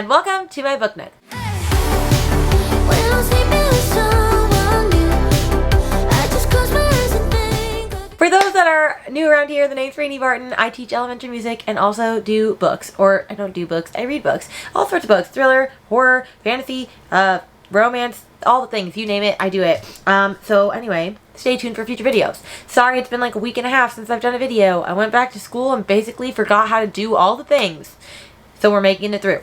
and welcome to my book nook. For those that are new around here, the name's Rainy Barton. I teach elementary music and also do books. Or I don't do books, I read books. All sorts of books. Thriller, horror, fantasy, romance, all the things. You name it, I do it. So anyway, stay tuned for future videos. Sorry, it's been like a week and a half since I've done a video. I went back to school and basically forgot how to do all the things. So we're making it through.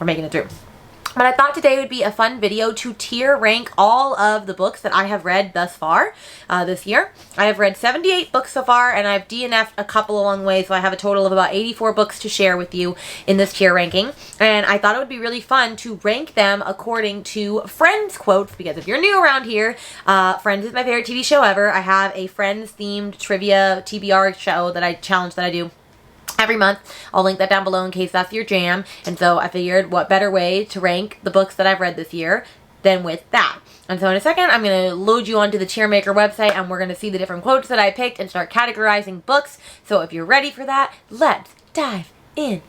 But I thought today would be a fun video to tier rank all of the books that I have read thus far this year. I have read 78 books so far, and I've DNF'd a couple along the way, so I have a total of about 84 books to share with you in this tier ranking. And I thought it would be really fun to rank them according to Friends quotes, because if you're new around here, Friends is my favorite TV show ever. I have a Friends-themed trivia TBR show that I do every month. I'll link that down below in case that's your jam. And so I figured what better way to rank the books that I've read this year than with that. And so in a second, I'm going to load you onto the Cheermaker website and we're going to see the different quotes that I picked and start categorizing books. So if you're ready for that, let's dive in.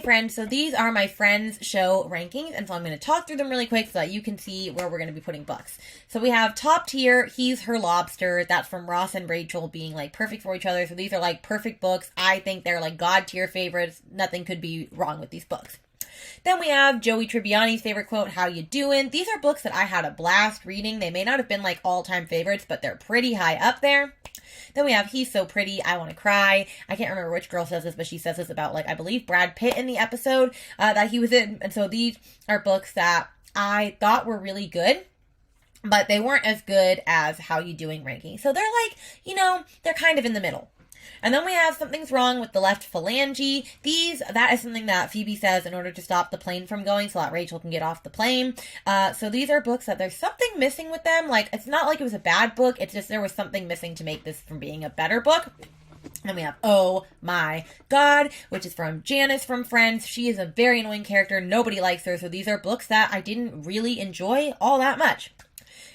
Friends, so these are my Friends show rankings, and so I'm going to talk through them really quick so that you can see where we're going to be putting books. So we have top tier, He's Her Lobster. That's from Ross and Rachel being like perfect for each other. So these are like perfect books. I think they're like God tier favorites. Nothing could be wrong with these books. Then we have Joey Tribbiani's favorite quote, How You Doin'? These are books that I had a blast reading. They may not have been like all-time favorites, but they're pretty high up there. Then we have He's So Pretty, I Want to Cry. I can't remember which girl says this, but she says this about, like, I believe Brad Pitt in the episode that he was in. And so these are books that I thought were really good, but they weren't as good as How You Doing ranking. So they're like, you know, they're kind of in the middle. And then we have Something's Wrong with the Left Phalange. That is something that Phoebe says in order to stop the plane from going so that Rachel can get off the plane. So these are books that there's something missing with them. Like, it's not like it was a bad book. It's just there was something missing to make this from being a better book. Then we have Oh My God, which is from Janice from Friends. She is a very annoying character. Nobody likes her. So these are books that I didn't really enjoy all that much.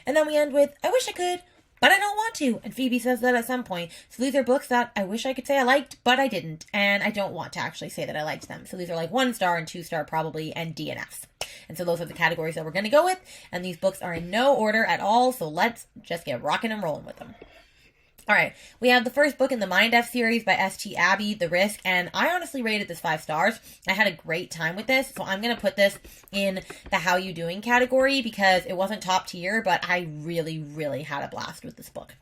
And then we end with I Wish I Could, but I don't want to. And Phoebe says that at some point. So these are books that I wish I could say I liked, but I didn't. And I don't want to actually say that I liked them. So these are like 1-star and 2-star probably, and DNFs. And so those are the categories that we're going to go with. And these books are in no order at all. So let's just get rocking and rolling with them. All right, we have the first book in the Mind F series by S.T. Abbey, The Risk, and I honestly rated this 5 stars. I had a great time with this, so I'm going to put this in the How You Doing category because it wasn't top tier, but I really, really had a blast with this book.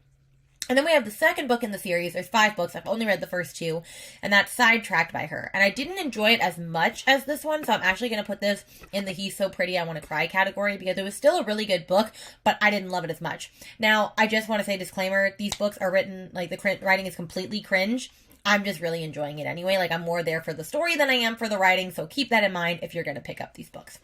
And then we have the second book in the series. There's 5 books. I've only read the first 2, and that's Sidetracked by her. And I didn't enjoy it as much as this one, so I'm actually going to put this in the He's So Pretty, I Want to Cry category because it was still a really good book, but I didn't love it as much. Now, I just want to say disclaimer, these books are written, like the writing is completely cringe. I'm just really enjoying it anyway. Like, I'm more there for the story than I am for the writing, so keep that in mind if you're going to pick up these books.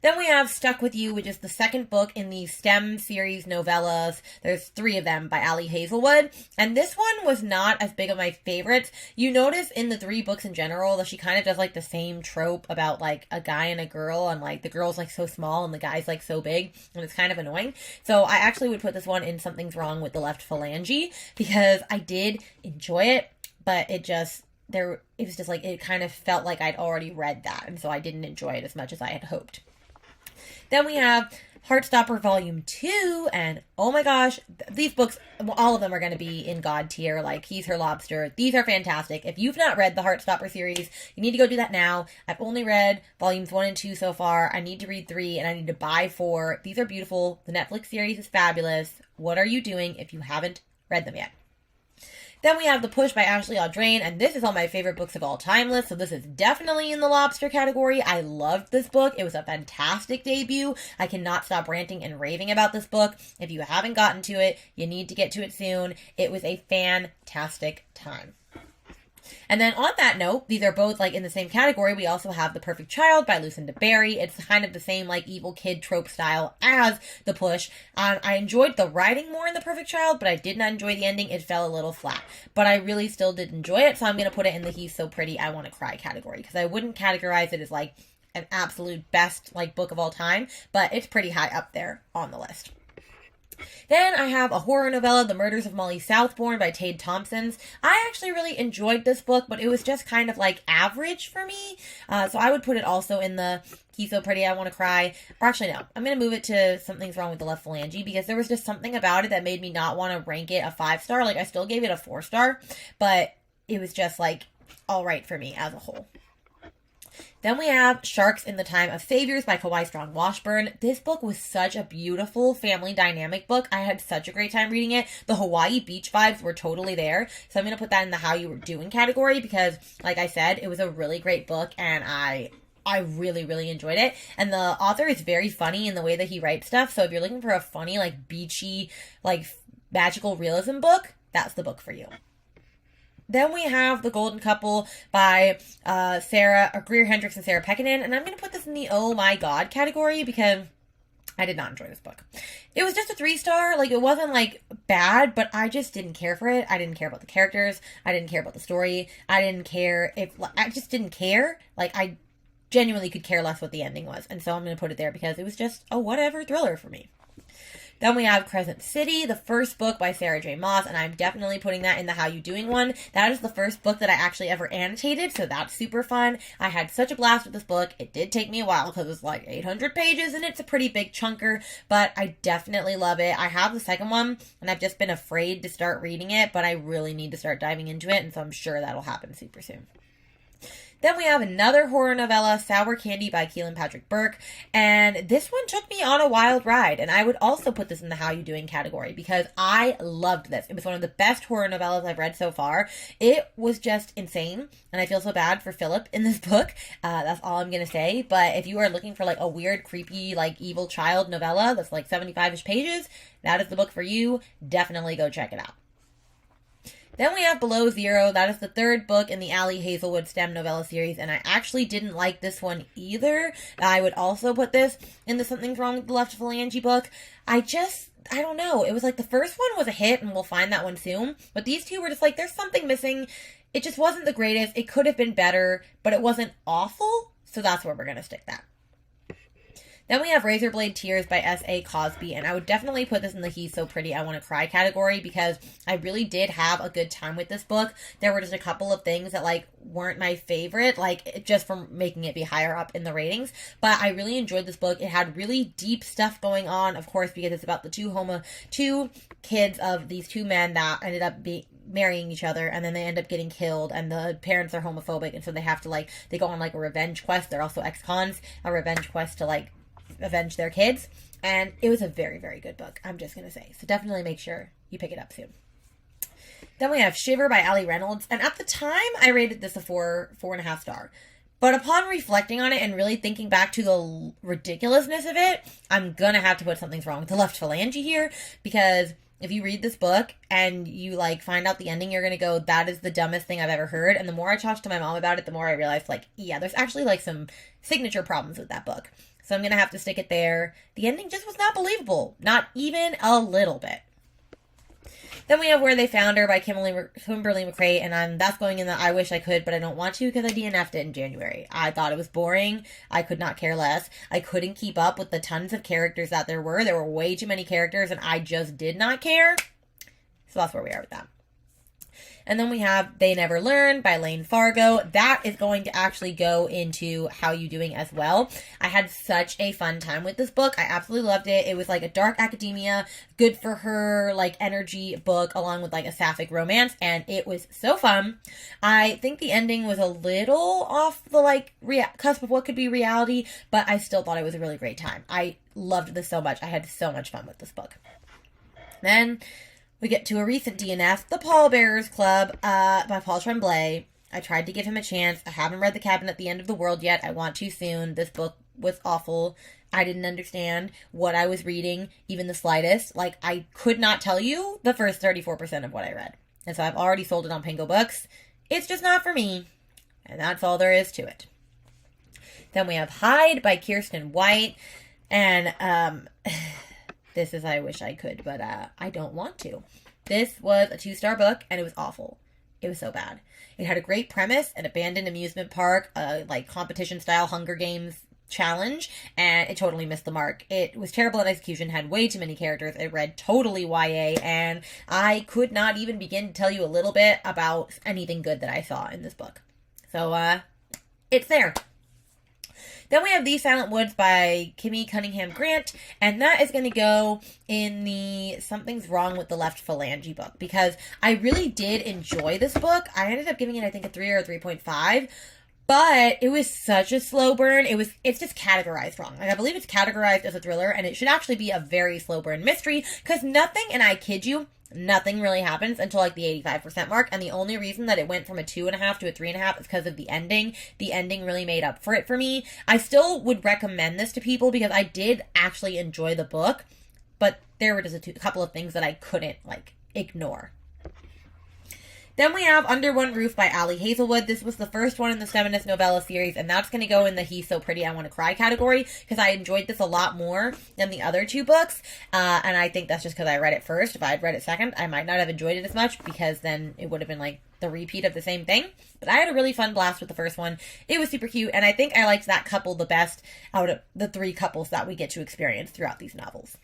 Then we have Stuck With You, which is the second book in the STEM series novellas. There's 3 of them by Ali Hazelwood. And this one was not as big of my favorites. You notice in the 3 books in general that she kind of does like the same trope about like a guy and a girl, and like the girl's like so small and the guy's like so big, and it's kind of annoying. So I actually would put this one in Something's Wrong with the Left Phalange because I did enjoy it, but it was just like, it kind of felt like I'd already read that, and so I didn't enjoy it as much as I had hoped. Then we have Heartstopper Volume 2, and oh my gosh, these books, all of them are going to be in God tier, like He's Her Lobster. These are fantastic. If you've not read the Heartstopper series, you need to go do that now. I've only read Volumes 1 and 2 so far. I need to read 3, and I need to buy 4. These are beautiful. The Netflix series is fabulous. What are you doing if you haven't read them yet? Then we have The Push by Ashley Audrain, and this is on my favorite books of all time list, so this is definitely in the lobster category. I loved this book. It was a fantastic debut. I cannot stop ranting and raving about this book. If you haven't gotten to it, you need to get to it soon. It was a fantastic time. And then on that note, these are both like in the same category. We also have The Perfect Child by Lucinda Berry. It's kind of the same like evil kid trope style as The Push. I enjoyed the writing more in The Perfect Child, but I did not enjoy the ending. It fell a little flat, but I really still did enjoy it. So I'm going to put it in the He's So Pretty, I Want to Cry category because I wouldn't categorize it as like an absolute best like book of all time, but it's pretty high up there on the list. Then I have a horror novella, The Murders of Molly Southbourne by Tade Thompson. I actually really enjoyed this book, but it was just kind of like average for me. So I would put it also in the He's So Pretty, I Want to Cry. Or actually, no. I'm going to move it to Something's Wrong with the Left Phalange because there was just something about it that made me not want to rank it a 5-star. Like, I still gave it a 4-star, but it was just like all right for me as a whole. Then we have Sharks in the Time of Saviors by Kawhi Strong Washburn. This book was such a beautiful family dynamic book. I had such a great time reading it. The Hawaii beach vibes were totally there. So I'm going to put that in the How You Were Doing category because, like I said, it was a really great book and I really, really enjoyed it. And the author is very funny in the way that he writes stuff. So if you're looking for a funny, like beachy, like magical realism book, that's the book for you. Then we have The Golden Couple by Greer Hendricks and Sarah Pekkanen. And I'm going to put this in the oh my god category because I did not enjoy this book. It was just a 3-star. Like, it wasn't, like, bad, but I just didn't care for it. I didn't care about the characters. I didn't care about the story. I just didn't care. Like, I genuinely could care less what the ending was. And so I'm going to put it there because it was just a whatever thriller for me. Then we have Crescent City, the first book by Sarah J. Maas, and I'm definitely putting that in the How You Doing one. That is the first book that I actually ever annotated, so that's super fun. I had such a blast with this book. It did take me a while because it's like 800 pages and it's a pretty big chunker, but I definitely love it. I have the second one, and I've just been afraid to start reading it, but I really need to start diving into it, and so I'm sure that'll happen super soon. Then we have another horror novella, Sour Candy by Keelan Patrick Burke, and this one took me on a wild ride, and I would also put this in the How You Doing category because I loved this. It was one of the best horror novellas I've read so far. It was just insane, and I feel so bad for Philip in this book. That's all I'm going to say, but if you are looking for like a weird, creepy, like evil child novella that's like 75-ish pages, that is the book for you. Definitely go check it out. Then we have Below Zero. That is the third book in the Allie Hazelwood STEM novella series, and I actually didn't like this one either. I would also put this in the Something's Wrong with the Left Phalange book. I don't know. It was like the first one was a hit, and we'll find that one soon, but these two were just like, there's something missing. It just wasn't the greatest. It could have been better, but it wasn't awful, so that's where we're going to stick that. Then we have Razorblade Tears by S.A. Cosby, and I would definitely put this in the He's So Pretty, I Want to Cry category because I really did have a good time with this book. There were just a couple of things that, like, weren't my favorite, like, just from making it be higher up in the ratings, but I really enjoyed this book. It had really deep stuff going on, of course, because it's about the two kids of these two men that ended up marrying each other, and then they end up getting killed, and the parents are homophobic, and so they have to, like, they go on, like, a revenge quest. They're also ex-cons, a revenge quest to, like, avenge their kids, and it was a very, very good book, I'm just gonna say, so definitely make sure you pick it up soon. Then we have Shiver by Allie Reynolds, and at the time I rated this a 4.5 star, but upon reflecting on it and really thinking back to the ridiculousness of it, I'm gonna have to put Something's Wrong with the Left Phalange here, because if you read this book and you, like, find out the ending, you're gonna go, that is the dumbest thing I've ever heard. And the more I talked to my mom about it, the more I realized, like, yeah, there's actually, like, some signature problems with that book. So I'm going to have to stick it there. The ending just was not believable. Not even a little bit. Then we have Where They Found Her by Kimberly McRae, and that's going in the I wish I could, but I don't want to because I DNF'd it in January. I thought it was boring. I could not care less. I couldn't keep up with the tons of characters that there were. There were way too many characters, and I just did not care. So that's where we are with that. And then we have They Never Learn by Lane Fargo. That is going to actually go into How You Doing as well. I had such a fun time with this book. I absolutely loved it. It was like a dark academia, good for her, like, energy book, along with, like, a sapphic romance, and it was so fun. I think the ending was a little off the, like, cusp of what could be reality, but I still thought it was a really great time. I loved this so much. I had so much fun with this book. Then we get to a recent DNF, The Pallbearers Club by Paul Tremblay. I tried to give him a chance. I haven't read The Cabin at the End of the World yet. I want to soon. This book was awful. I didn't understand what I was reading, even the slightest. Like, I could not tell you the first 34% of what I read. And so I've already sold it on Pingo Books. It's just not for me. And that's all there is to it. Then we have Hide by Kirsten White. And, this is I wish I could, but I don't want to. This was a 2-star book, and it was awful. It was so bad. It had a great premise, an abandoned amusement park, like competition-style Hunger Games challenge, and it totally missed the mark. It was terrible in execution, had way too many characters, it read totally YA, and I could not even begin to tell you a little bit about anything good that I saw in this book. So, it's there. Then we have These Silent Woods by Kimmy Cunningham Grant, and that is going to go in the Something's Wrong with the Left Phalange book, because I really did enjoy this book. I ended up giving it, I think, a 3 or a 3.5, but it was such a slow burn. It's just categorized wrong. Like, I believe it's categorized as a thriller, and it should actually be a very slow burn mystery, because nothing, and I kid you, nothing really happens until like the 85% mark, and the only reason that it went from a 2.5 to a 3.5 is because of the ending. The ending really made up for it for me. I still would recommend this to people because I did actually enjoy the book, but there were just a couple of things that I couldn't like ignore. Then we have Under One Roof by Ali Hazelwood. This was the first one in the feminist novella series, and that's going to go in the He's So Pretty, I Want to Cry category, because I enjoyed this a lot more than the other two books, and I think that's just because I read it first. If I had read it second, I might not have enjoyed it as much, because then it would have been like the repeat of the same thing. But I had a really fun blast with the first one. It was super cute, and I think I liked that couple the best out of the 3 couples that we get to experience throughout these novels.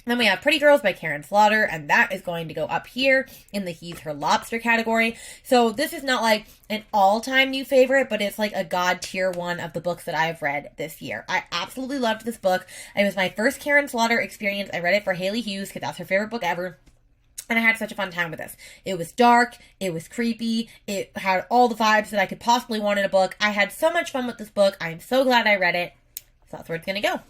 Then we have Pretty Girls by Karen Slaughter, and that is going to go up here in the He's Her Lobster category. So this is not like an all-time new favorite, but it's like a god tier one of the books that I've read this year. I absolutely loved this book. It was my first Karen Slaughter experience. I read it for Haley Hughes because that's her favorite book ever. And I had such a fun time with this. It was dark, it was creepy, it had all the vibes that I could possibly want in a book. I had so much fun with this book. I'm so glad I read it. So that's where it's going to go.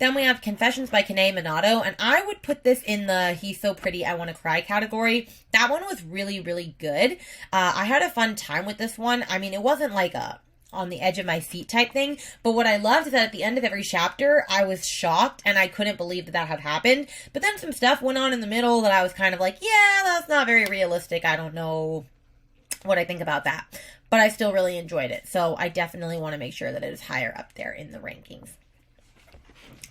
Then we have Confessions by Kanae Minato, and I would put this in the He's So Pretty, I Want to Cry category. That one was really, really good. I had a fun time with this one. I mean, it wasn't like a on the edge of my seat type thing, but what I loved is that at the end of every chapter, I was shocked, and I couldn't believe that had happened. But then some stuff went on in the middle that I was kind of like, yeah, that's not very realistic. I don't know what I think about that. But I still really enjoyed it, so I definitely want to make sure that it is higher up there in the rankings.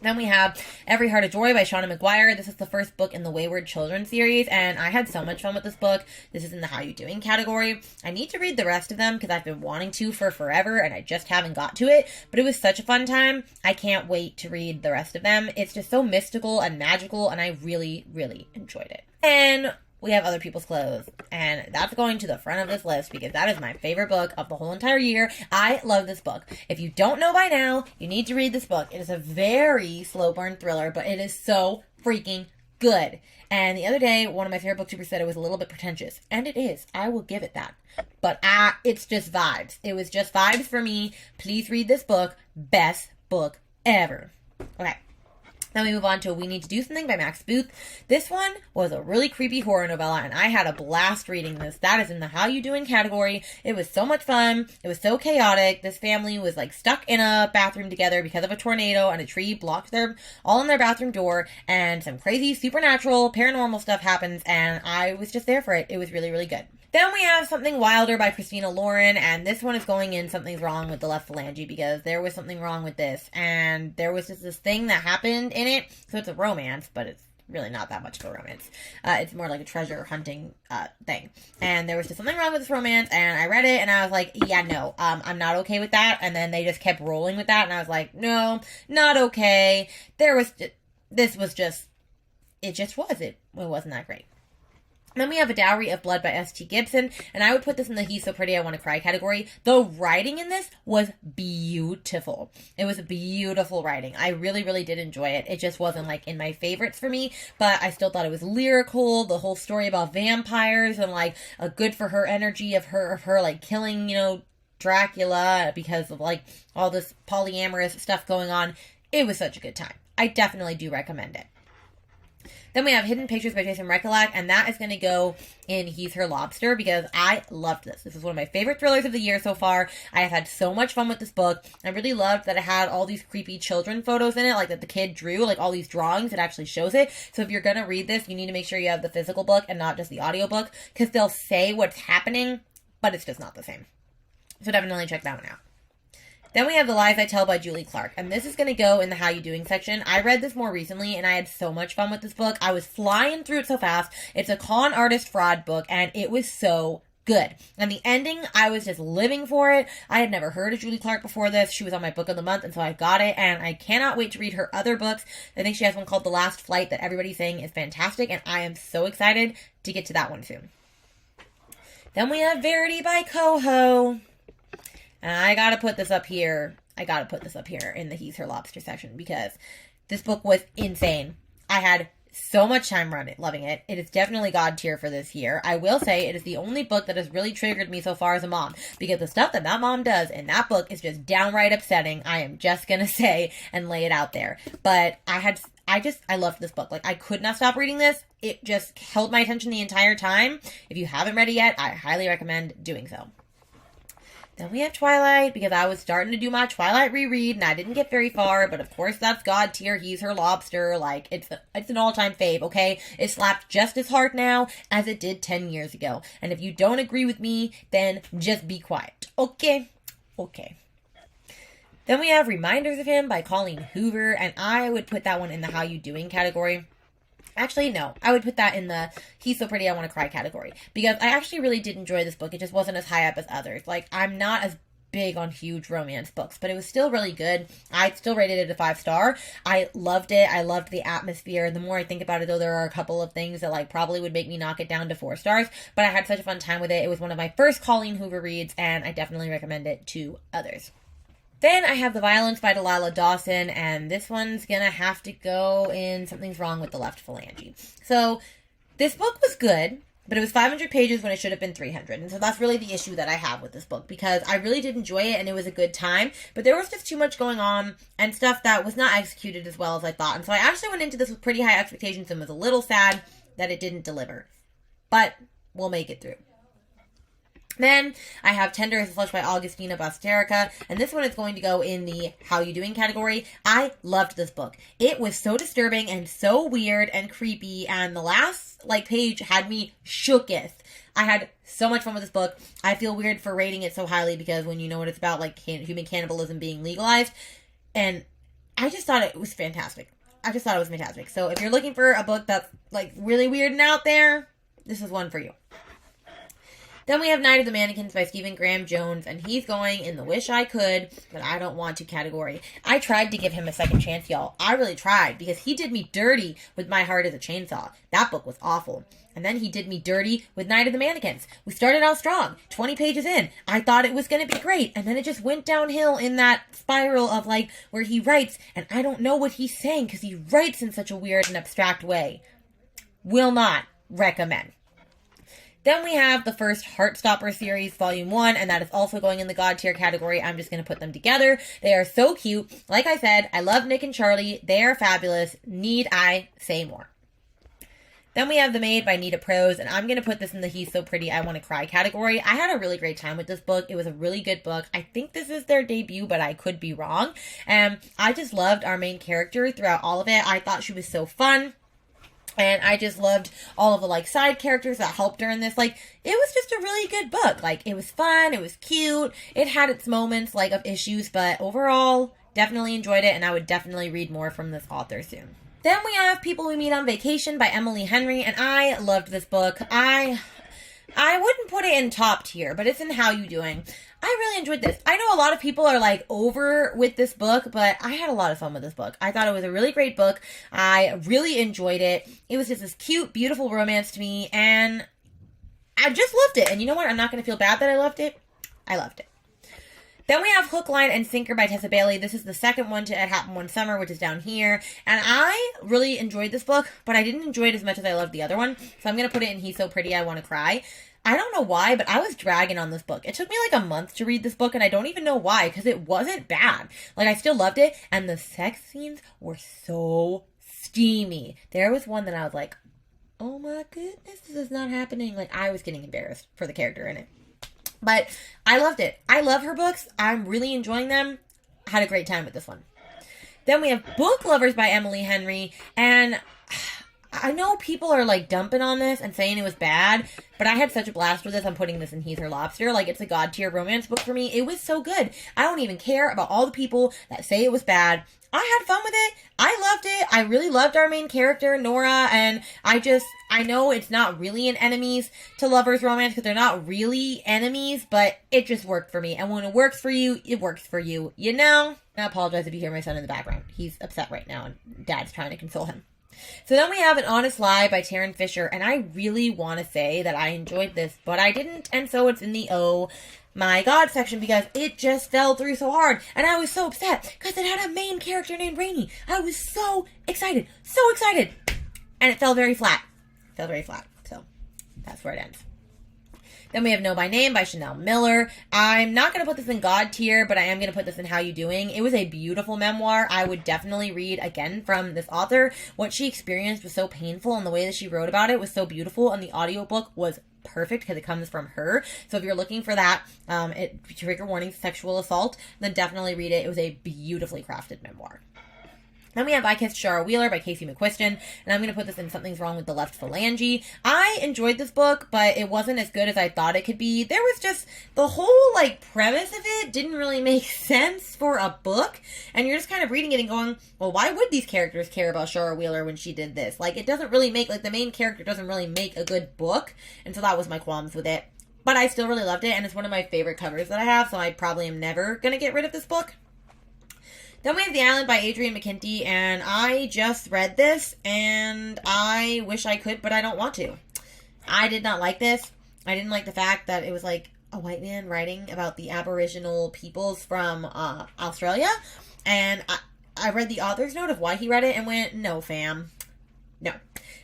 Then we have Every Heart of Joy by Shauna McGuire. This is the first book in the Wayward Children series, and I had so much fun with this book. This is in the How You Doing category. I need to read the rest of them because I've been wanting to for forever, and I just haven't got to it, but it was such a fun time. I can't wait to read the rest of them. It's just so mystical and magical, and I really, really enjoyed it. And we have Other People's Clothes, and that's going to the front of this list because that is my favorite book of the whole entire year. I love this book. If you don't know by now, you need to read this book. It is a very slow burn thriller, but it is so freaking good. And the other day, one of my favorite booktubers said it was a little bit pretentious, and it is. I will give it that. But it's just vibes. It was just vibes for me. Please read this book. Best book ever. Okay. Then we move on to We Need to Do Something by Max Booth. This one was a really creepy horror novella, and I had a blast reading this. That is in the How You Doing category. It was so much fun. It was so chaotic. This family was like stuck in a bathroom together because of a tornado, and a tree blocked their all in their bathroom door, and some crazy supernatural paranormal stuff happens, and I was just there for it. It was really, really good. Then we have Something Wilder by Christina Lauren, and this one is going in Something's Wrong with the Left Phalange because there was something wrong with this, and there was just this thing that happened in it. So it's a romance, but it's really not that much of a romance. It's more like a treasure hunting thing. And there was just something wrong with this romance, and I read it, and I was like, yeah, no, I'm not okay with that. And then they just kept rolling with that, and I was like, no, not okay. It wasn't that great. Then we have A Dowry of Blood by S.T. Gibson, and I would put this in the He's So Pretty, I Want to Cry category. The writing in this was beautiful. It was beautiful writing. I really, really did enjoy it. It just wasn't, like, in my favorites for me, but I still thought it was lyrical. The whole story about vampires and, like, a good for her energy of her like, killing, Dracula because of, like, all this polyamorous stuff going on. It was such a good time. I definitely do recommend it. Then we have Hidden Pictures by Jason Rekulak, and that is going to go in He's Her Lobster because I loved this. This is one of my favorite thrillers of the year so far. I have had so much fun with this book. I really loved that it had all these creepy children photos in it, like that the kid drew, like all these drawings. It actually shows it. So if you're going to read this, you need to make sure you have the physical book and not just the audiobook because they'll say what's happening, but it's just not the same. So definitely check that one out. Then we have The Lies I Tell by Julie Clark, and this is going to go in the How You Doing section. I read this more recently, and I had so much fun with this book. I was flying through it so fast. It's a con artist fraud book, and it was so good. And the ending, I was just living for it. I had never heard of Julie Clark before this. She was on my book of the month, and so I got it, and I cannot wait to read her other books. I think she has one called The Last Flight that everybody's saying is fantastic, and I am so excited to get to that one soon. Then we have Verity by Coho. And I gotta put this up here. I gotta put this up here in the He's Her Lobster section because this book was insane. I had so much time loving it. It is definitely God tier for this year. I will say it is the only book that has really triggered me so far as a mom, because the stuff that mom does in that book is just downright upsetting. I am just gonna say and lay it out there. But I loved this book. Like, I could not stop reading this. It just held my attention the entire time. If you haven't read it yet, I highly recommend doing so. Then we have Twilight, because I was starting to do my Twilight reread, and I didn't get very far, but of course that's God tier. He's Her Lobster. Like, it's an all-time fave, okay? It slapped just as hard now as it did 10 years ago. And if you don't agree with me, then just be quiet. Okay? Okay. Then we have Reminders of Him by Colleen Hoover, and I would put that one in the How You Doing category. Actually, no. I would put that in the He's So Pretty I Want to Cry category. Because I actually really did enjoy this book. It just wasn't as high up as others. Like, I'm not as big on huge romance books, but it was still really good. I still rated it a 5-star. I loved it. I loved the atmosphere. The more I think about it, though, there are a couple of things that, like, probably would make me knock it down to 4 stars. But I had such a fun time with it. It was one of my first Colleen Hoover reads, and I definitely recommend it to others. Then I have The Violence by Delilah Dawson, and this one's gonna have to go in Something's Wrong with the Left Phalange. So, this book was good, but it was 500 pages when it should have been 300, and so that's really the issue that I have with this book, because I really did enjoy it, and it was a good time, but there was just too much going on, and stuff that was not executed as well as I thought, and so I actually went into this with pretty high expectations and was a little sad that it didn't deliver. But, we'll make it through. Then I have Tender as a Slush by Augustina Basterica, and this one is going to go in the How You Doing category. I loved this book. It was so disturbing and so weird and creepy, and the last page had me shooketh. I had so much fun with this book. I feel weird for rating it so highly because when you know what it's about, like human cannibalism being legalized, and I just thought it was fantastic. So if you're looking for a book that's really weird and out there, this is one for you. Then we have Night of the Mannequins by Stephen Graham Jones, and he's going in the Wish I Could, but I don't want to category. I tried to give him a second chance, y'all. I really tried, because he did me dirty with My Heart is a Chainsaw. That book was awful. And then he did me dirty with Night of the Mannequins. We started out strong, 20 pages in. I thought it was going to be great, and then it just went downhill in that spiral of, where he writes, and I don't know what he's saying, because he writes in such a weird and abstract way. Will not recommend. Then we have the first Heartstopper series, Volume 1, and that is also going in the God tier category. I'm just going to put them together. They are so cute. Like I said, I love Nick and Charlie. They are fabulous. Need I say more? Then we have The Maid by Nita Prose, and I'm going to put this in the He's So Pretty I Want to Cry category. I had a really great time with this book. It was a really good book. I think this is their debut, but I could be wrong. I just loved our main character throughout all of it. I thought she was so fun. And I just loved all of the, side characters that helped her in this. It was just a really good book. It was fun. It was cute. It had its moments, of issues. But overall, definitely enjoyed it. And I would definitely read more from this author soon. Then we have People We Meet on Vacation by Emily Henry. And I loved this book. I wouldn't put it in top tier, but it's in How You Doing. I really enjoyed this. I know a lot of people are over with this book, but I had a lot of fun with this book. I thought it was a really great book. I really enjoyed it. It was just this cute, beautiful romance to me, and I just loved it. And you know what? I'm not going to feel bad that I loved it. I loved it. Then we have Hook, Line, and Sinker by Tessa Bailey. This is the second one to It Happened One Summer, which is down here. And I really enjoyed this book, but I didn't enjoy it as much as I loved the other one. So I'm going to put it in He's So Pretty I Want to Cry. I don't know why, but I was dragging on this book. It took me a month to read this book, and I don't even know why, because it wasn't bad. I still loved it, and the sex scenes were so steamy. There was one that I was like, oh my goodness, this is not happening. I was getting embarrassed for the character in it. But I loved it. I love her books. I'm really enjoying them. I had a great time with this one. Then we have Book Lovers by Emily Henry, and I know people are, like, dumping on this and saying it was bad, but I had such a blast with this. I'm putting this in He's Her Lobster. Like, it's a god tier romance book for me. It was so good. I don't even care about all the people that say it was bad. I had fun with it. I loved it. I really loved our main character, Nora, and I know it's not really an enemies to lovers romance because they're not really enemies, but it just worked for me. And when it works for you, it works for you, you know? I apologize if you hear my son in the background. He's upset right now, and Dad's trying to console him. So then we have An Honest Lie by Taryn Fisher, and I really want to say that I enjoyed this, but I didn't, and so it's in the oh my god section because it just fell through so hard, and I was so upset because it had a main character named Rainy. I was so excited, and it fell very flat. So that's where it ends. Then we have Know by Name by Chanel Miller. I'm not going to put this in God tier, but I am going to put this in How You Doing. It was a beautiful memoir. I would definitely read again from this author. What she experienced was so painful, and the way that she wrote about it was so beautiful, and the audiobook was perfect because it comes from her. So if you're looking for that, trigger warning, sexual assault, then definitely read it. It was a beautifully crafted memoir. Then we have I Kissed Shara Wheeler by Casey McQuiston, and I'm going to put this in Something's Wrong with the Left Phalange. I enjoyed this book, but it wasn't as good as I thought it could be. There was just, the whole, like, premise of it didn't really make sense for a book, and you're just kind of reading it and going, well, why would these characters care about Shara Wheeler when she did this? Like, it doesn't really make, like, the main character doesn't really make a good book, and so that was my qualms with it. But I still really loved it, and it's one of my favorite covers that I have, so I probably am never going to get rid of this book. Then we have The Island by Adrienne McKinty, and I just read this, and I wish I could, but I don't want to. I did not like this. I didn't like the fact that it was like a white man writing about the Aboriginal peoples from Australia, and I read the author's note of why he read it and went, no, fam. No.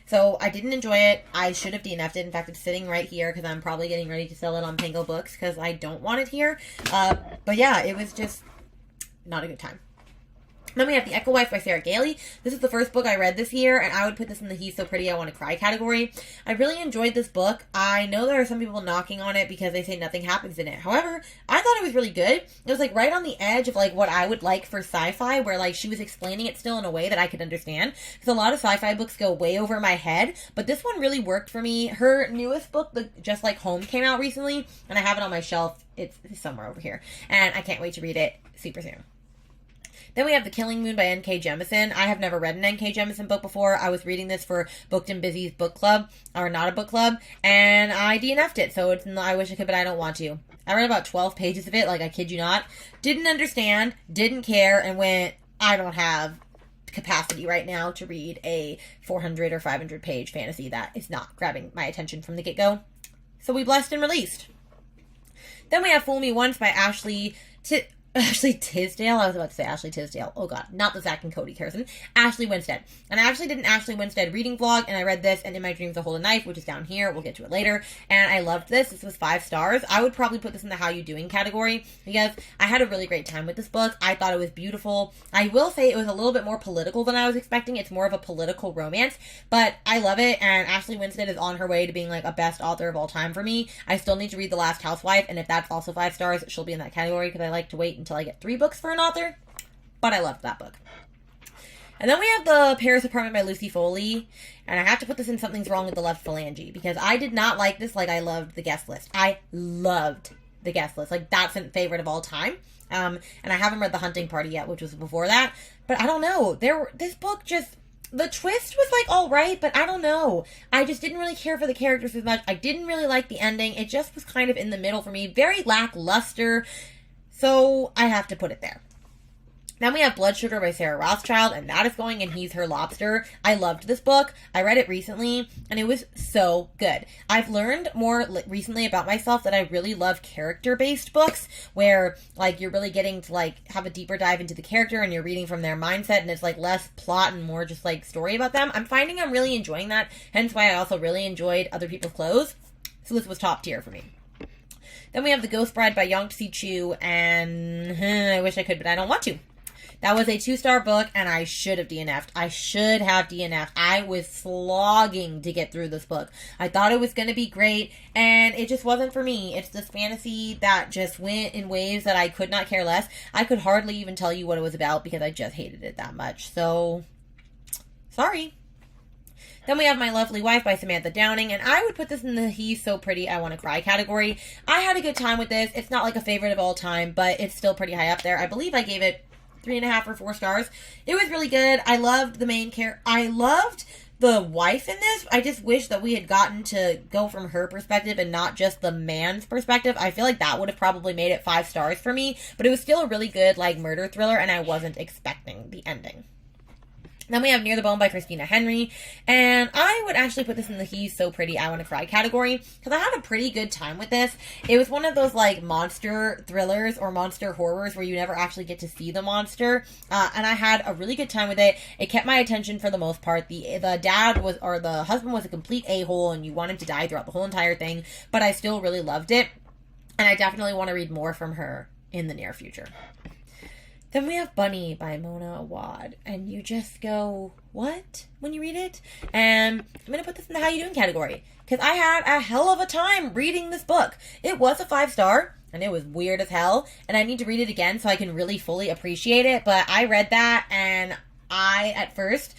So I didn't enjoy it. I should have DNF'd it. In fact, it's sitting right here because I'm probably getting ready to sell it on Pango Books because I don't want it here. But yeah, it was just not a good time. Then we have The Echo Wife by Sarah Gailey. This is the first book I read this year, and I would put this in the He's So Pretty I Want to Cry category. I really enjoyed this book. I know there are some people knocking on it because they say nothing happens in it. However, I thought it was really good. It was like right on the edge of like what I would like for sci-fi, where like she was explaining it still in a way that I could understand. Because a lot of sci-fi books go way over my head, but this one really worked for me. Her newest book, Just Like Home, came out recently, and I have it on my shelf. It's somewhere over here, and I can't wait to read it super soon. Then we have The Killing Moon by N.K. Jemisin. I have never read an N.K. Jemisin book before. I was reading this for Booked and Busy's book club, or not a book club, and I DNF'd it, so it's I wish I could, but I don't want to. I read about 12 pages of it, like I kid you not. Didn't understand, didn't care, and went, I don't have capacity right now to read a 400 or 500 page fantasy that is not grabbing my attention from the get-go. So we blessed and released. Then we have Fool Me Once by Ashley Tisdale. I was about to say Ashley Tisdale. Oh god, not the Zach and Cody Carson. Ashley Winstead. And I actually did an Ashley Winstead reading vlog, and I read this and In My Dreams I Hold a Knife, which is down here. We'll get to it later. And I loved this. This was 5 stars. I would probably put this in the How You Doing category because I had a really great time with this book. I thought it was beautiful. I will say it was a little bit more political than I was expecting. It's more of a political romance, but I love it, and Ashley Winstead is on her way to being like a best author of all time for me. I still need to read The Last Housewife, and if that's also 5 stars, she'll be in that category because I like to wait until I get 3 books for an author, but I loved that book. And then we have The Paris Apartment by Lucy Foley, and I have to put this in Something's Wrong with the Left Phalange because I did not like this like I loved The Guest List. I loved The Guest List. Like, that's a favorite of all time. And I haven't read The Hunting Party yet, which was before that, but I don't know. This book just, the twist was like all right, but I don't know. I just didn't really care for the characters as much. I didn't really like the ending. It just was kind of in the middle for me. Very lackluster. So I have to put it there. Then we have Blood Sugar by Sarah Rothschild, and that is going in He's Her Lobster. I loved this book. I read it recently, and it was so good. I've learned more recently about myself that I really love character-based books, where, like, you're really getting to, like, have a deeper dive into the character, and you're reading from their mindset, and it's, like, less plot and more just, like, story about them. I'm finding I'm really enjoying that, hence why I also really enjoyed Other People's Clothes. So this was top tier for me. Then we have The Ghost Bride by Yongtse Chu, and I wish I could, but I don't want to. That was a 2-star book, and I should have DNF'd. I should have DNF'd. I was slogging to get through this book. I thought it was going to be great, and it just wasn't for me. It's this fantasy that just went in ways that I could not care less. I could hardly even tell you what it was about because I just hated it that much. So, sorry. Then we have My Lovely Wife by Samantha Downing, and I would put this in the He's So Pretty, I Want to Cry category. I had a good time with this. It's not like a favorite of all time, but it's still pretty high up there. I believe I gave it 3.5 or 4 stars. It was really good. I loved the main character. I loved the wife in this. I just wish that we had gotten to go from her perspective and not just the man's perspective. I feel like that would have probably made it 5 stars for me, but it was still a really good, like, murder thriller, and I wasn't expecting the ending. Then we have Near the Bone by Christina Henry, and I would actually put this in the He's So Pretty, I Want to Cry category, because I had a pretty good time with this. It was one of those, like, monster thrillers or monster horrors where you never actually get to see the monster, and I had a really good time with it. It kept my attention for the most part. The dad was, or the husband was a complete a-hole, and you want him to die throughout the whole entire thing, but I still really loved it, and I definitely want to read more from her in the near future. Then we have Bunny by Mona Awad, and you just go, what, when you read it? And I'm going to put this in the How You Doing category, because I had a hell of a time reading this book. It was a 5-star, and it was weird as hell, and I need to read it again so I can really fully appreciate it, but I read that, and at first,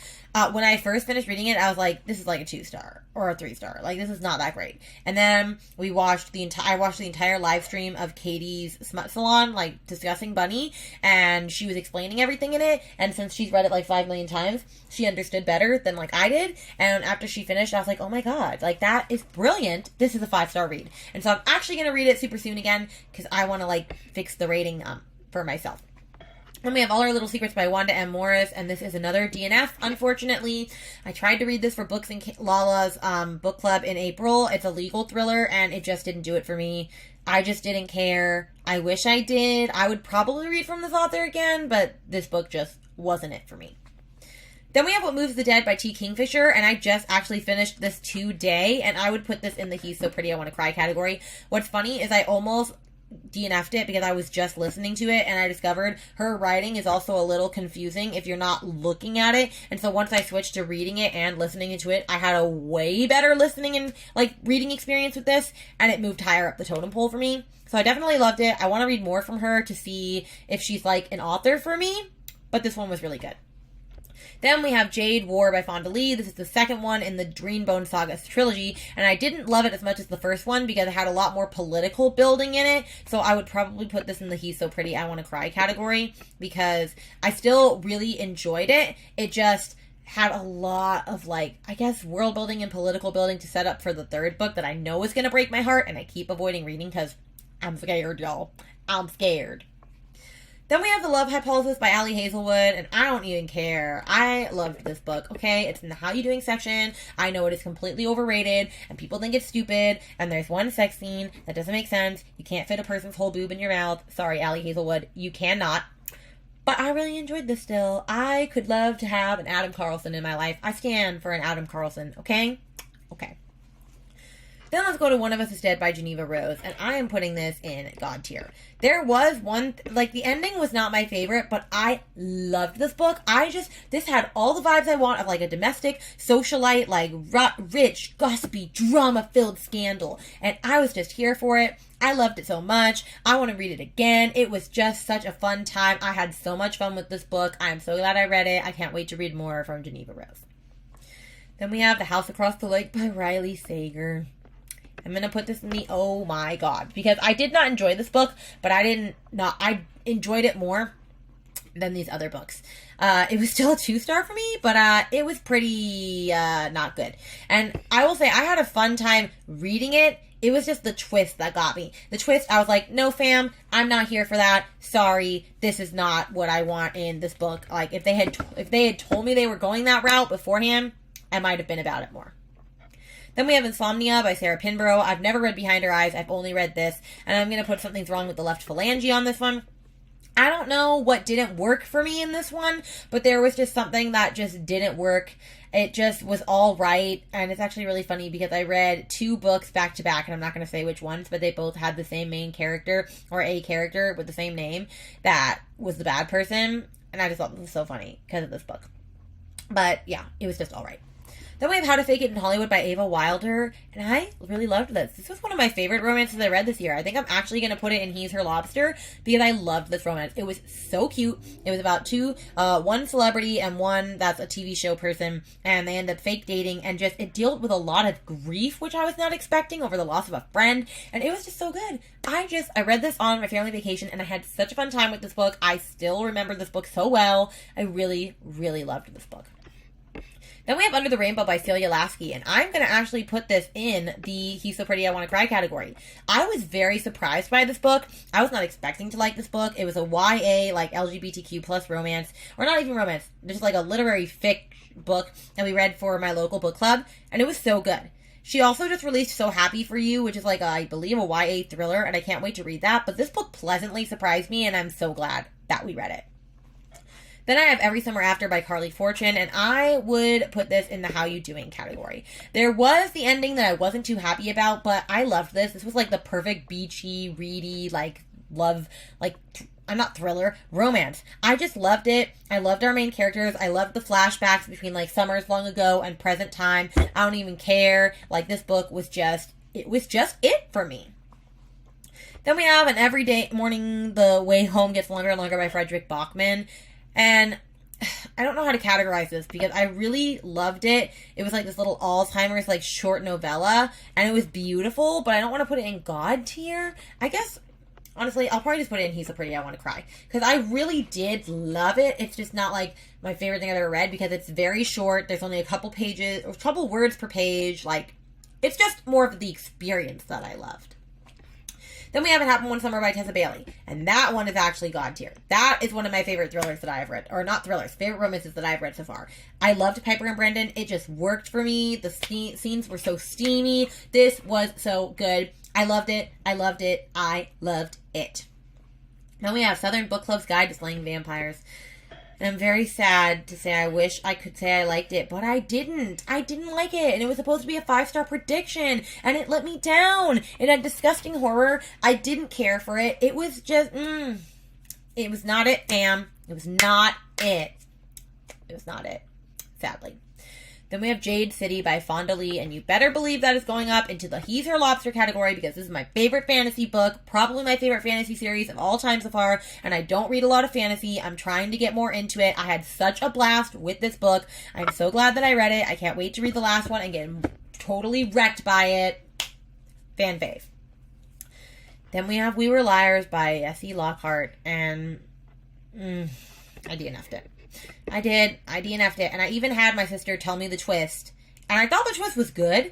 when I first finished reading it, I was like, this is like a 2-star or a 3-star. Like, this is not that great. And then I watched the entire live stream of Katie's Smut Salon, like, discussing Bunny, and she was explaining everything in it, and since she's read it like 5 million times, she understood better than, like, I did, and after she finished, I was like, oh my god, like, that is brilliant. This is a 5-star read. And so I'm actually going to read it super soon again, because I want to, like, fix the rating for myself. Then we have All Our Little Secrets by Wanda M. Morris, and this is another DNF, unfortunately. I tried to read this for Books and Lala's book club in April. It's a legal thriller, and it just didn't do it for me. I just didn't care. I wish I did. I would probably read from this author again, but this book just wasn't it for me. Then we have What Moves the Dead by T. Kingfisher, and I just actually finished this today, and I would put this in the He's So Pretty, I Want to Cry category. What's funny is I almost DNF'd it because I was just listening to it, and I discovered her writing is also a little confusing if you're not looking at it. And so once I switched to reading it and listening to it, I had a way better listening and, like, reading experience with this, and it moved higher up the totem pole for me. So I definitely loved it. I want to read more from her to see if she's, like, an author for me, but this one was really good. Then we have Jade War by Fonda Lee. This is the second one in the Greenbone Saga trilogy, and I didn't love it as much as the first one because it had a lot more political building in it, so I would probably put this in the He's So Pretty, I Want to Cry category because I still really enjoyed it. It just had a lot of, like, I guess, world building and political building to set up for the third book that I know is going to break my heart, and I keep avoiding reading because I'm scared, y'all. I'm scared. Then we have The Love Hypothesis by Ali Hazelwood, and I don't even care. I loved this book, okay? It's in the How You Doing section. I know it is completely overrated, and people think it's stupid, and there's one sex scene that doesn't make sense. You can't fit a person's whole boob in your mouth. Sorry, Ali Hazelwood, you cannot. But I really enjoyed this still. I could love to have an Adam Carlson in my life. I stand for an Adam Carlson, okay? Okay. Then let's go to One of Us is Dead by Geneva Rose, and I am putting this in God tier. There was one, like, the ending was not my favorite, but I loved this book. This had all the vibes I want of, like, a domestic, socialite, like, rich, gossipy, drama-filled scandal, and I was just here for it. I loved it so much. I want to read it again. It was just such a fun time. I had so much fun with this book. I'm so glad I read it. I can't wait to read more from Geneva Rose. Then we have The House Across the Lake by Riley Sager. I'm going to put this in the oh my god, because I did not enjoy this book, but I enjoyed it more than these other books. It was still a 2-star for me, but it was pretty not good. And I will say I had a fun time reading it. It was just the twist that got me. The twist, I was like, no fam, I'm not here for that. Sorry, this is not what I want in this book. Like, if they had told me they were going that route beforehand, I might have been about it more. Then we have Insomnia by Sarah Pinborough. I've never read Behind Her Eyes. I've only read this. And I'm going to put Something's Wrong with the Left Phalange on this one. I don't know what didn't work for me in this one, but there was just something that just didn't work. It just was all right. And it's actually really funny because I read 2 books back to back, and I'm not going to say which ones, but they both had the same main character or a character with the same name that was the bad person. And I just thought this was so funny because of this book. But yeah, it was just all right. Then we have How to Fake It in Hollywood by Ava Wilder, and I really loved this. This was one of my favorite romances I read this year. I think I'm actually going to put it in He's Her Lobster because I loved this romance. It was so cute. It was about one celebrity and one that's a TV show person, and they end up fake dating, and just it dealt with a lot of grief, which I was not expecting, over the loss of a friend, and it was just so good. I read this on my family vacation, and I had such a fun time with this book. I still remember this book so well. I really, really loved this book. Then we have Under the Rainbow by Celia Lasky, and I'm going to actually put this in the He's So Pretty I Want to Cry category. I was very surprised by this book. I was not expecting to like this book. It was a YA, like LGBTQ plus romance, or not even romance, just like a literary fic book that we read for my local book club, and it was so good. She also just released So Happy For You, which is like, I believe, a YA thriller, and I can't wait to read that, but this book pleasantly surprised me, and I'm so glad that we read it. Then I have Every Summer After by Carly Fortune, and I would put this in the How You Doing category. There was the ending that I wasn't too happy about, but I loved this. This was like the perfect beachy, reedy, like, love, like, I'm not thriller, romance. I just loved it. I loved our main characters. I loved the flashbacks between, like, summers long ago and present time. I don't even care. Like, this book was just, it for me. Then we have An Everyday Morning, The Way Home Gets Longer and Longer by Frederick Bachman. And I don't know how to categorize this because I really loved it. It was like this little Alzheimer's like short novella, and it was beautiful, but I don't want to put it in God tier. I guess, honestly, I'll probably just put it in He's So Pretty I Want to Cry, because I really did love it. It's just not like my favorite thing I've ever read because it's very short. There's only a couple pages, or a couple words per page. Like, it's just more of the experience that I loved. Then we have It Happened One Summer by Tessa Bailey. And that one is actually God tier. That is one of my favorite thrillers that I have read. Or not thrillers, favorite romances that I've read so far. I loved Piper and Brendan. It just worked for me. The scenes were so steamy. This was so good. I loved it. I loved it. I loved it. Then we have Southern Book Club's Guide to Slaying Vampires. And I'm very sad to say I wish I could say I liked it, but I didn't. I didn't like it, and it was supposed to be a 5-star prediction, and it let me down. It had disgusting horror. I didn't care for it. It was just, it was not it, fam. It was not it. It was not it, sadly. Then we have Jade City by Fonda Lee, and you better believe that is going up into the He's Her Lobster category because this is my favorite fantasy book, probably my favorite fantasy series of all time so far, and I don't read a lot of fantasy. I'm trying to get more into it. I had such a blast with this book. I'm so glad that I read it. I can't wait to read the last one and get totally wrecked by it. Fan fave. Then we have We Were Liars by S.E. Lockhart, and I DNF'd it. I did. I DNF'd it. And I even had my sister tell me the twist. And I thought the twist was good,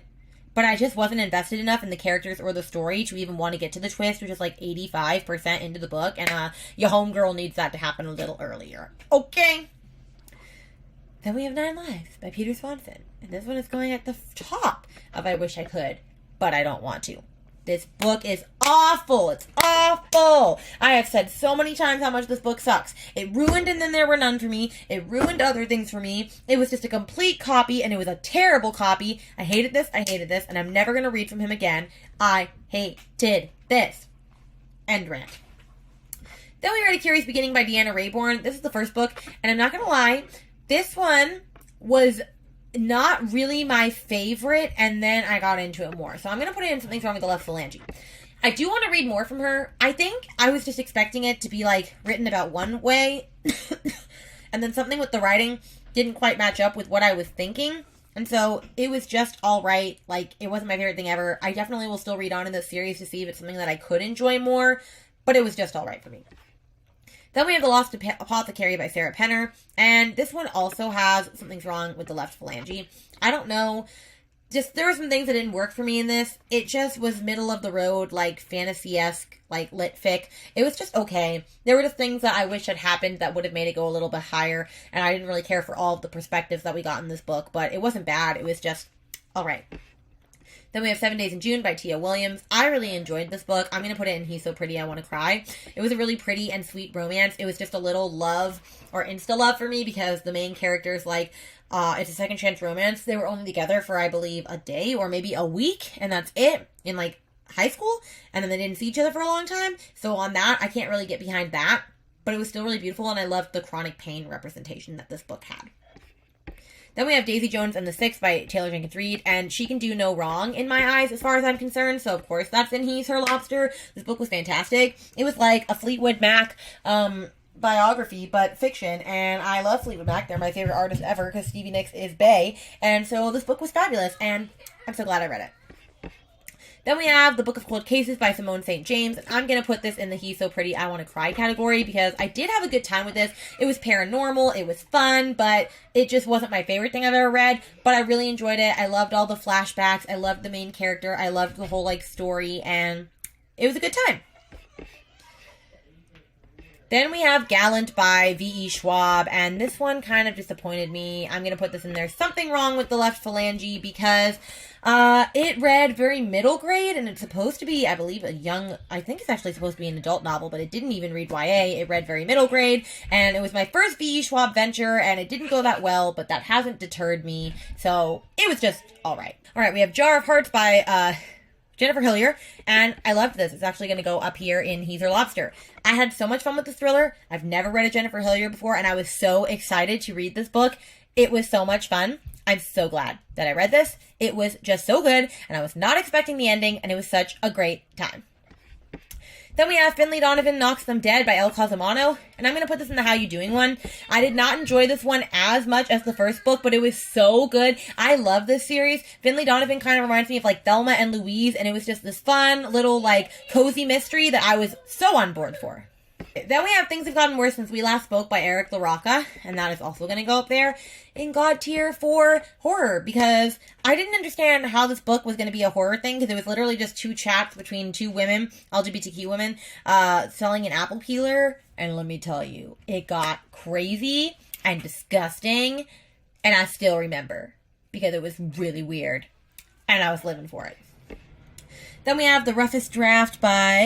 but I just wasn't invested enough in the characters or the story to even want to get to the twist, which is like 85% into the book. And your homegirl needs that to happen a little earlier. Okay. Then we have 9 Lives by Peter Swanson. And this one is going at the top of I Wish I Could, but I don't want to. This book is awful. It's awful. I have said so many times how much this book sucks. It ruined And Then There Were None for me. It ruined other things for me. It was just a complete copy, and it was a terrible copy. I hated this, and I'm never going to read from him again. I hated this. End rant. Then we read A Curious Beginning by Deanna Raybourn. This is the first book, and I'm not going to lie, this one was not really my favorite, and then I got into it more. So I'm going to put it in Something's Wrong with the Left Phalange. I do want to read more from her. I think I was just expecting it to be, like, written about one way, and then something with the writing didn't quite match up with what I was thinking, and so it was just alright. Like, it wasn't my favorite thing ever. I definitely will still read on in this series to see if it's something that I could enjoy more, but it was just alright for me. Then we have The Lost Apothecary by Sarah Penner, and this one also has Something's Wrong with the Left Phalange. I don't know, just there were some things that didn't work for me in this. It just was middle of the road, like fantasy-esque, like lit fic. It was just okay. There were just things that I wish had happened that would have made it go a little bit higher, and I didn't really care for all of the perspectives that we got in this book, but it wasn't bad. It was just alright. Then we have 7 Days in June by Tia Williams. I really enjoyed this book. I'm going to put it in He's So Pretty I Want to Cry. It was a really pretty and sweet romance. It was just a little love or insta-love for me because the main characters, like, it's a second chance romance. They were only together for, I believe, a day or maybe a week, and that's it in, like, high school, and then they didn't see each other for a long time. So on that, I can't really get behind that, but it was still really beautiful, and I loved the chronic pain representation that this book had. Then we have Daisy Jones and the Six by Taylor Jenkins Reid, and she can do no wrong in my eyes as far as I'm concerned, so of course that's in He's Her Lobster. This book was fantastic. It was like a Fleetwood Mac biography, but fiction, and I love Fleetwood Mac. They're my favorite artist ever because Stevie Nicks is bae, and so this book was fabulous, and I'm so glad I read it. Then we have The Book of Cold Cases by Simone St. James, and I'm going to put this in the He's So Pretty, I Want to Cry category because I did have a good time with this. It was paranormal, it was fun, but it just wasn't my favorite thing I've ever read, but I really enjoyed it. I loved all the flashbacks, I loved the main character, I loved the whole, story, and it was a good time. Then we have Gallant by V.E. Schwab, and this one kind of disappointed me. I'm going to put this in there. Something wrong with the left phalange because it read very middle grade, and it's supposed to be, I believe, I think it's actually supposed to be an adult novel, but it didn't even read YA. It read very middle grade, and it was my first V.E. Schwab venture, and it didn't go that well, but that hasn't deterred me, so it was just alright. Alright, we have Jar of Hearts by Jennifer Hillier, and I loved this. It's actually going to go up here in He's Her Lobster. I had so much fun with this thriller. I've never read a Jennifer Hillier before, and I was so excited to read this book. It was so much fun. I'm so glad that I read this. It was just so good, and I was not expecting the ending, and it was such a great time. Then we have Finley Donovan Knocks Them Dead by El Cosimano, and I'm going to put this in the How You Doing one. I did not enjoy this one as much as the first book, but it was so good. I love this series. Finley Donovan kind of reminds me of Thelma and Louise, and it was just this fun little cozy mystery that I was so on board for. Then we have Things Have Gotten Worse Since We Last Spoke by Eric LaRocca, and that is also going to go up there in God tier for horror, because I didn't understand how this book was going to be a horror thing, because it was literally just two chats between two women, LGBTQ women, selling an apple peeler, and let me tell you, it got crazy and disgusting, and I still remember, because it was really weird, and I was living for it. Then we have The Roughest Draft by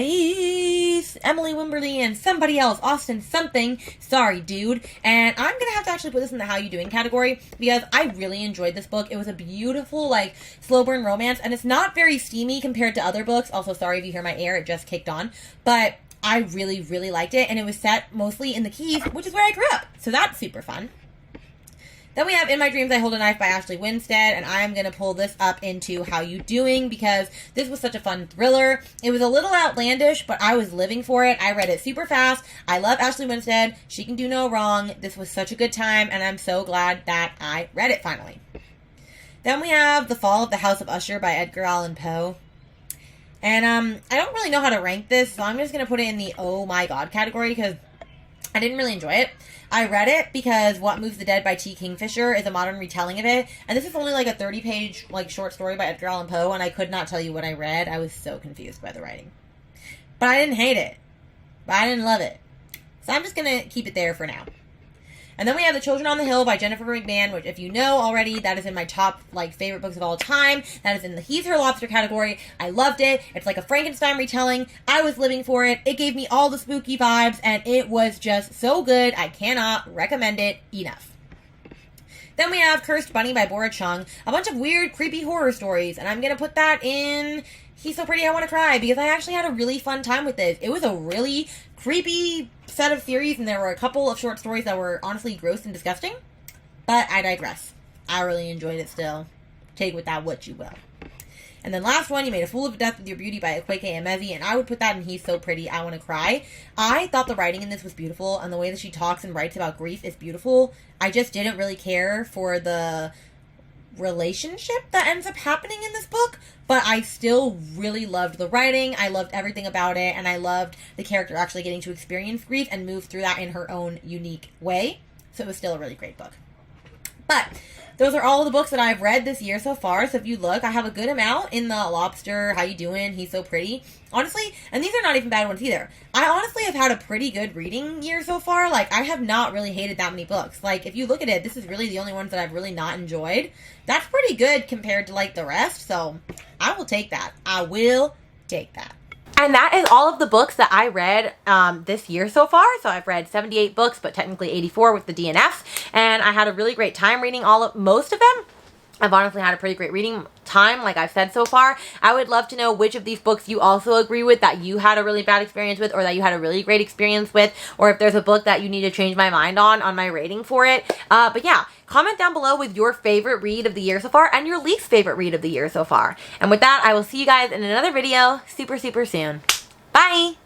Emily Wimberly and somebody else, Austin something. Sorry, dude. And I'm going to have to actually put this in the How You Doing category because I really enjoyed this book. It was a beautiful, slow burn romance, and it's not very steamy compared to other books. Also, sorry if you hear my air, it just kicked on. But I really, really liked it, and it was set mostly in the Keys, which is where I grew up. So that's super fun. Then we have In My Dreams I Hold a Knife by Ashley Winstead, and I'm going to pull this up into How You Doing because this was such a fun thriller. It was a little outlandish, but I was living for it. I read it super fast. I love Ashley Winstead. She can do no wrong. This was such a good time, and I'm so glad that I read it finally. Then we have The Fall of the House of Usher by Edgar Allan Poe. And I don't really know how to rank this, so I'm just going to put it in the oh my god category because I didn't really enjoy it. I read it because What Moves the Dead by T. Kingfisher is a modern retelling of it. And this is only a 30-page short story by Edgar Allan Poe, and I could not tell you what I read. I was so confused by the writing. But I didn't hate it. But I didn't love it. So I'm just going to keep it there for now. And then we have The Children on the Hill by Jennifer McMahon, which if you know already, that is in my top, favorite books of all time. That is in the He's Her Lobster category. I loved it. It's like a Frankenstein retelling. I was living for it. It gave me all the spooky vibes, and it was just so good. I cannot recommend it enough. Then we have Cursed Bunny by Bora Chung. A bunch of weird, creepy horror stories, and I'm going to put that in He's So Pretty I Want to Cry, because I actually had a really fun time with this. It was a really creepy set of series, and there were a couple of short stories that were honestly gross and disgusting, but I digress. I really enjoyed it still. Take with that what you will. And then last one, You Made a Fool of Death with Your Beauty by Akweke Emezi, and I would put that in He's So Pretty I Want to Cry. I thought the writing in this was beautiful, and the way that she talks and writes about grief is beautiful. I just didn't really care for the relationship that ends up happening in this book, but I still really loved the writing. I loved everything about it, and I loved the character actually getting to experience grief and move through that in her own unique way. So it was still a really great book. But those are all the books that I've read this year so far. So if you look, I have a good amount in the Lobster, How You Doing, He's So Pretty. Honestly, and these are not even bad ones either. I honestly have had a pretty good reading year so far. I have not really hated that many books. If you look at it, this is really the only ones that I've really not enjoyed. That's pretty good compared to, the rest. So I will take that. I will take that. And that is all of the books that I read this year so far. So I've read 78 books, but technically 84 with the DNFs. And I had a really great time reading most of them. I've honestly had a pretty great reading time, like I've said so far. I would love to know which of these books you also agree with, that you had a really bad experience with, or that you had a really great experience with, or if there's a book that you need to change my mind on my rating for it. But yeah, comment down below with your favorite read of the year so far and your least favorite read of the year so far. And with that, I will see you guys in another video super, super soon. Bye!